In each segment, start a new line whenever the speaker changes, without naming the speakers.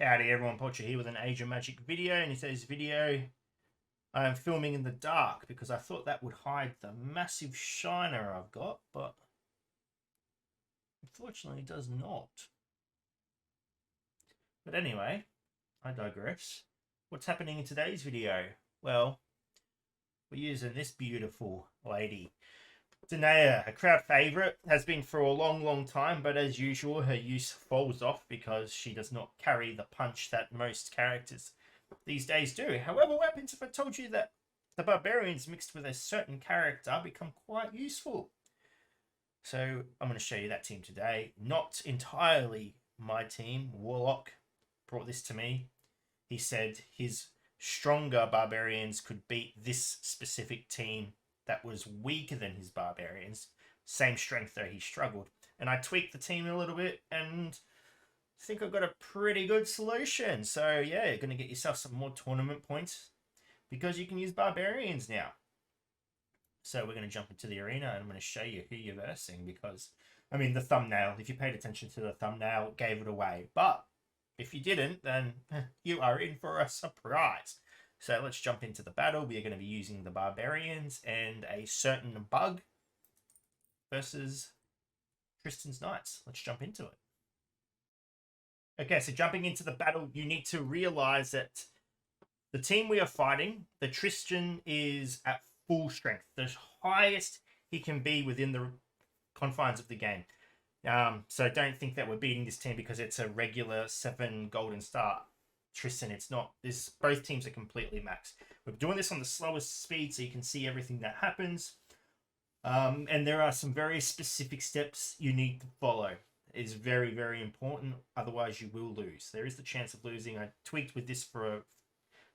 Howdy everyone, Poacher here with an Age of Magic video, and in today's video I am filming in the dark because I thought that would hide the massive shiner I've got, but unfortunately it does not. But anyway, I digress. What's happening in today's video? Well, we're using this beautiful lady. Denaya, a crowd favourite, has been for a long time, but as usual her use falls off because she does not carry the punch that most characters these days do. However, what happens if I told you that the Barbarians mixed with a certain character become quite useful? So I'm going to show you that team today. Not entirely my team. Warlock brought this to me. He said his stronger Barbarians could beat this specific team that was weaker than his Barbarians. Same strength though, he struggled. And I tweaked the team a little bit and I think I've got a pretty good solution. So yeah, you're going to get yourself some more tournament points because you can use Barbarians now. So we're going to jump into the arena and I'm going to show you who you're versing because, I mean, the thumbnail, if you paid attention to the thumbnail, it gave it away. But if you didn't, then you are in for a surprise. So let's jump into the battle. We are going to be using the Barbarians and a certain bug versus Tristan's Knights. Let's jump into it. Okay, so jumping into the battle, you need to realize that the team we are fighting, the Tristan is at full strength. The highest he can be within the confines of the game. So don't think that we're beating this team because it's a regular 7 golden star Tristan. It's not. Both teams are completely maxed. We're doing this on the slowest speed so you can see everything that happens. And there are some very specific steps you need to follow. It is very important. Otherwise, you will lose. There is the chance of losing. I tweaked with this for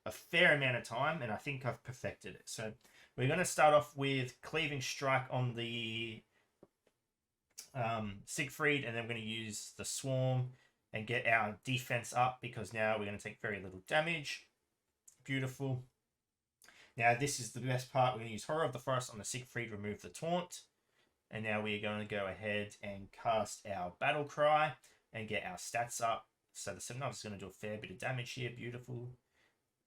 a fair amount of time, and I think I've perfected it. So we're going to start off with Cleaving Strike on the Siegfried, and then we're going to use the Swarm and get our defense up because now we're going to take very little damage. Beautiful. Now this is the best part. We're going to use Horror of the Forest on the Siegfried, remove the taunt. And now we're going to go ahead and cast our Battle Cry and get our stats up. So the 7 is going to do a fair bit of damage here. Beautiful.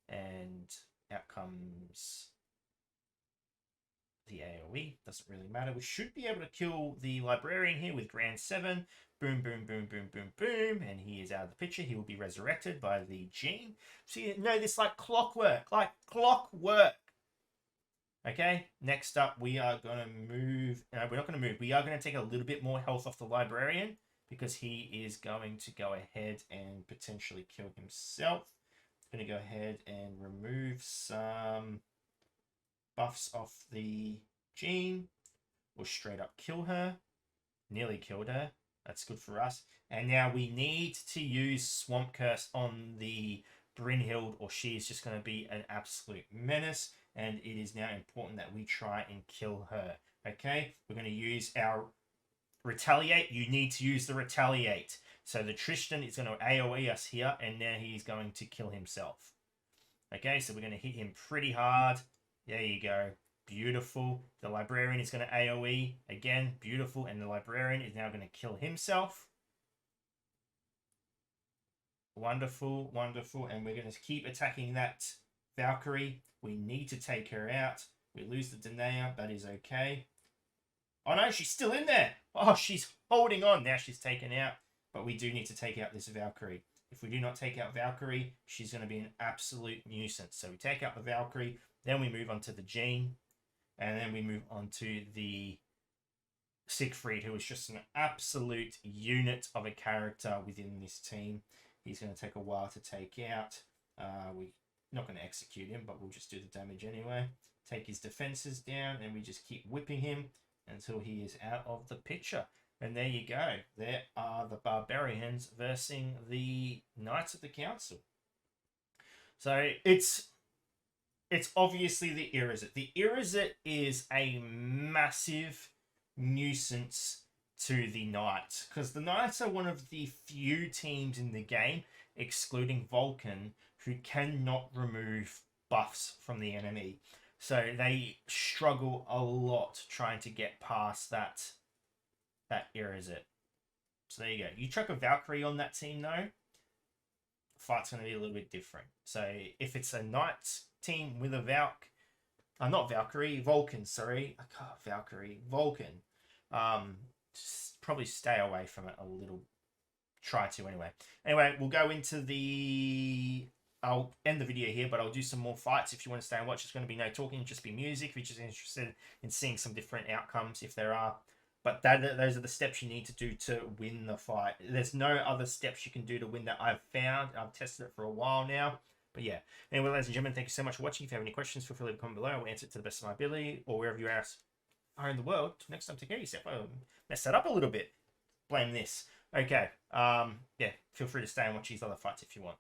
And out comes the AoE. Doesn't really matter. We should be able to kill the Librarian here with Grand 7. Boom. And he is out of the picture. He will be resurrected by the Gene. So you know this like clockwork. Okay, next up we are going to move. No, we're not going to move. We are going to take a little bit more health off the Librarian because he is going to go ahead and potentially kill himself. Going to go ahead and remove some buffs off the Gene or straight up kill her. Nearly killed her. That's good for us. And now we need to use Swamp Curse on the Brynhild or she is just going to be an absolute menace. And it is now important that we try and kill her. Okay, we're going to use our Retaliate. You need to use the Retaliate. So the Tristan is going to AoE us here, and now he's going to kill himself. Okay, so we're going to hit him pretty hard. There you go. Beautiful. The Librarian is going to AoE. Again, beautiful. And the Librarian is now going to kill himself. Wonderful. And we're going to keep attacking that Valkyrie. We need to take her out. We lose the Denaya. That is okay. Oh no, she's still in there. Oh, she's holding on. Now she's taken out. But we do need to take out this Valkyrie. If we do not take out Valkyrie, she's going to be an absolute nuisance. So we take out the Valkyrie. Then we move on to the Gene. And then we move on to the Siegfried, who is just an absolute unit of a character within this team. He's going to take a while to take out. We're not going to execute him, but we'll just do the damage anyway. Take his defenses down, and we just keep whipping him until he is out of the picture. And there you go. There are the Barbarians versus the Knights of the Council. So it's obviously the Irizit. The Irizit is a massive nuisance to the Knights because the Knights are one of the few teams in the game, excluding Vulcan, who cannot remove buffs from the enemy. So they struggle a lot trying to get past that Irizit. So there you go. You chuck a Valkyrie on that team though, fight's going to be a little bit different. So if it's a Knights team with a not Valkyrie, Vulcan, sorry. I can't, Valkyrie, Vulcan. Probably stay away from it a little. Try to anyway. Anyway, we'll go into I'll end the video here, but I'll do some more fights. If you want to stay and watch, it's going to be no talking, just be music. If you're just interested in seeing some different outcomes, if there are. But those are the steps you need to do to win the fight. There's no other steps you can do to win that I've found. I've tested it for a while now. But yeah. Anyway, ladies and gentlemen, thank you so much for watching. If you have any questions, feel free to leave a comment below. I'll answer it to the best of my ability, or wherever you are in the world. Next time, take care of yourself. I messed that up a little bit. Blame this. Okay. Yeah, feel free to stay and watch these other fights if you want.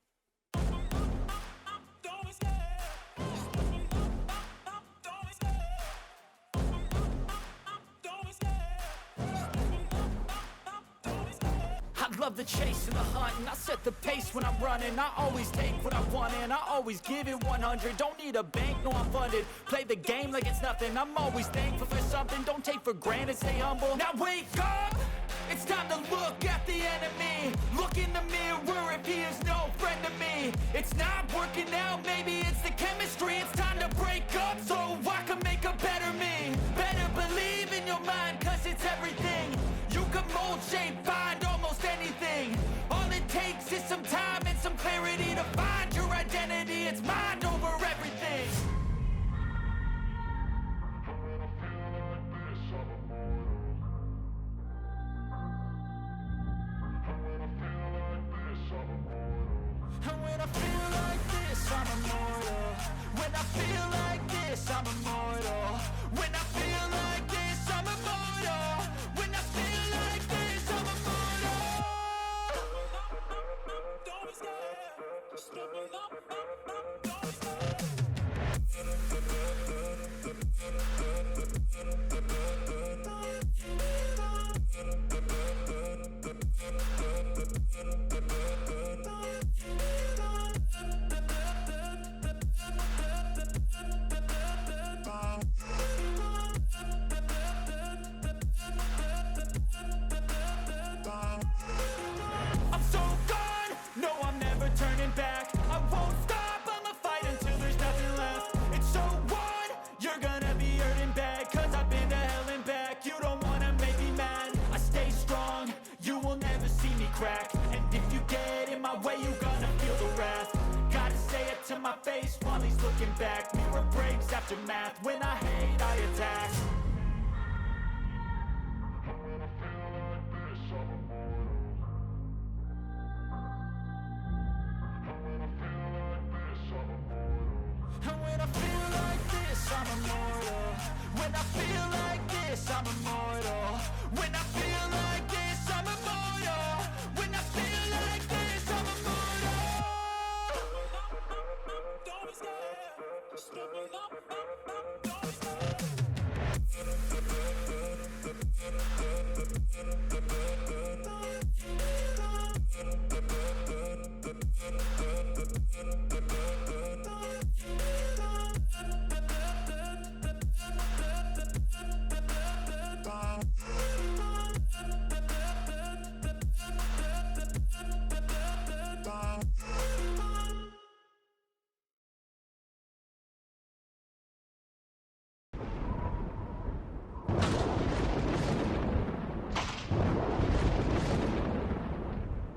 I love the chase and the hunt, and I set the pace when I'm running. I always take what I want and I always give it 100. Don't need a bank, no, I'm funded. Play the game like it's nothing. I'm always thankful for something. Don't take for granted, stay humble. Now wake up! It's time to look at the enemy. Look in the mirror if he is no friend to me. It's not working out, maybe it's the chemistry. It's time to break up so I can make a better me. Better believe in your mind, cause it's everything. You can mold, shape, find almost anything. All it takes is some time and some clarity to find your identity. It's mind over everything. And when I feel like this, I'm immortal. When I feel like this, I'm immortal. When I feel like this, I'm immortal. When I feel like this, I'm immortal. Don't be scared. Just double up, don't be scared. I'm so gone, no, I'm never turning back. I won't stop, I'ma fight until there's nothing left. It's so on, you're gonna be hurting bad, cause I've been to hell and back. You don't wanna make me mad, I stay strong, you will never see me crack. And if you get in my way, you're gonna feel the wrath. Gotta say it to my face while he's looking back. Mirror breaks after math, when I hate, I attack. And when I feel like this, I'm immortal. When I feel like this, I'm immortal.